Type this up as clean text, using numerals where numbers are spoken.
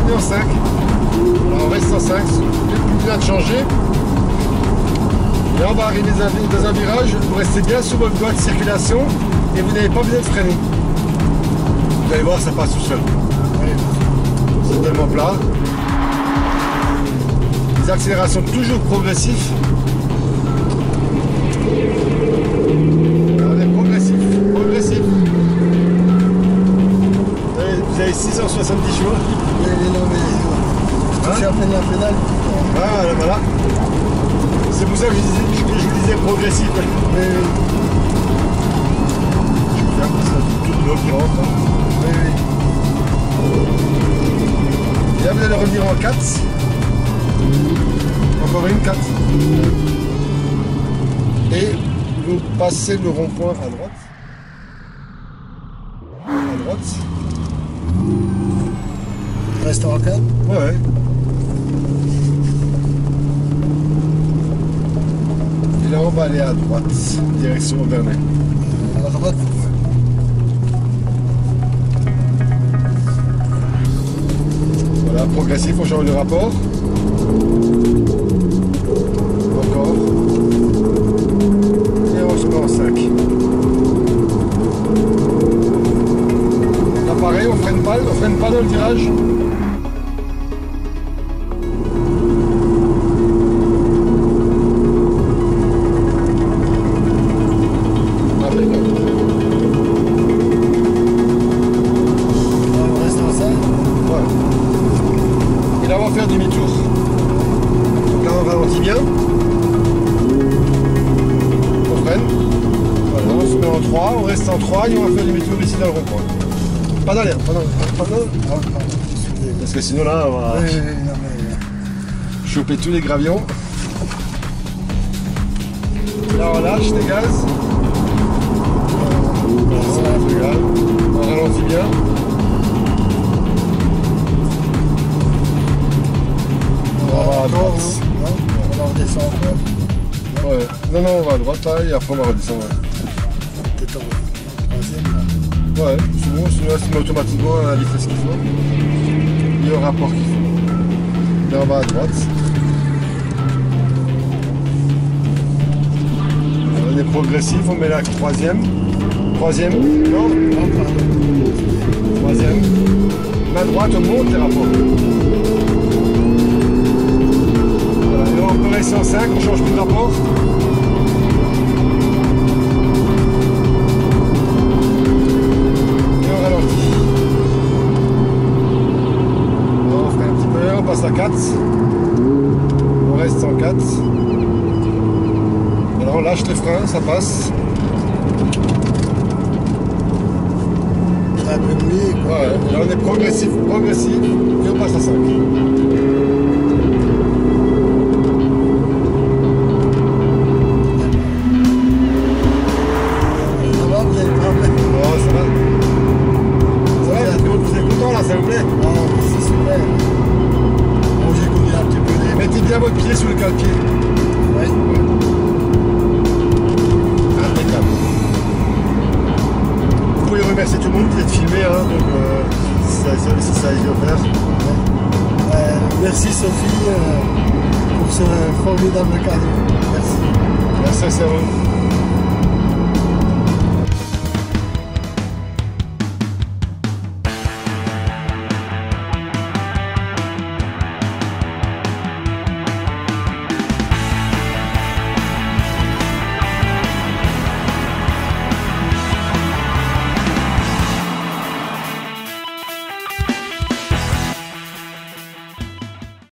mis en 5. Alors on reste en 5, plus bien de changer. Et là on va arriver dans un virage, vous restez bien sur votre voie de circulation et vous n'avez pas besoin de freiner. Vous allez voir, ça passe tout seul. C'est tellement plat. Les accélérations toujours progressives. On est progressif, progressif. Vous avez 670 chevaux. C'est à peine la pédale. Voilà. C'est pour ça que je vous disais progressif. Oui. Je vais faire ça toute l'eau qui rentre. Oui. Et là vous allez revenir en 4. Encore une 4. Et vous passez le rond-point à droite. À droite. Reste en 4. Ouais. Et là on va aller à droite, direction Auvernay. À droite. Voilà, progressif, on change de rapport. Encore. Et on se met en 5. Là pareil, on freine pas dans le virage. Et là on va faire demi-tour. Donc là on ralentit bien. On freine. Voilà, on se met en 3, on reste en 3 et on va faire demi-tour ici dans le rond-point. Pas d'aller, pas dans. Parce que sinon là on va choper tous les gravions. Là on lâche les gaz. On ralentit bien. On va redescendre encore. Ouais. Non, on va à droite là et après on va redescendre. Peut-être en troisième. Ouais, c'est bon, celui-là se met automatiquement à la vitesse qu'il faut. Il y a un rapport qu'il faut. Là on va à droite. On est progressif, on met la troisième. Troisième, non, troisième. À droite, on monte les rapports. Voilà, et là on peut rester en 5, on change plus de rapport. Et on ralentit. On freine un petit peu, on passe à 4. On reste en 4. Alors on lâche les freins, ça passe. Un peu mouillé, quoi. Ouais, là on est progressif, et on passe à 5. Ça va, vous avez le problème. Oh, ça va. Ça va, vous êtes content là, ça vous plaît? Ah, c'est super. Bon, j'ai connu un petit peu des... Mettez bien votre pied sur le calpier. Ouais. Impeccable. Vous pouvez remercier tout le monde qui est filmé, hein, donc si ça a été offert. Merci Sophie pour ce formidable cadeau. Merci. Merci à vous.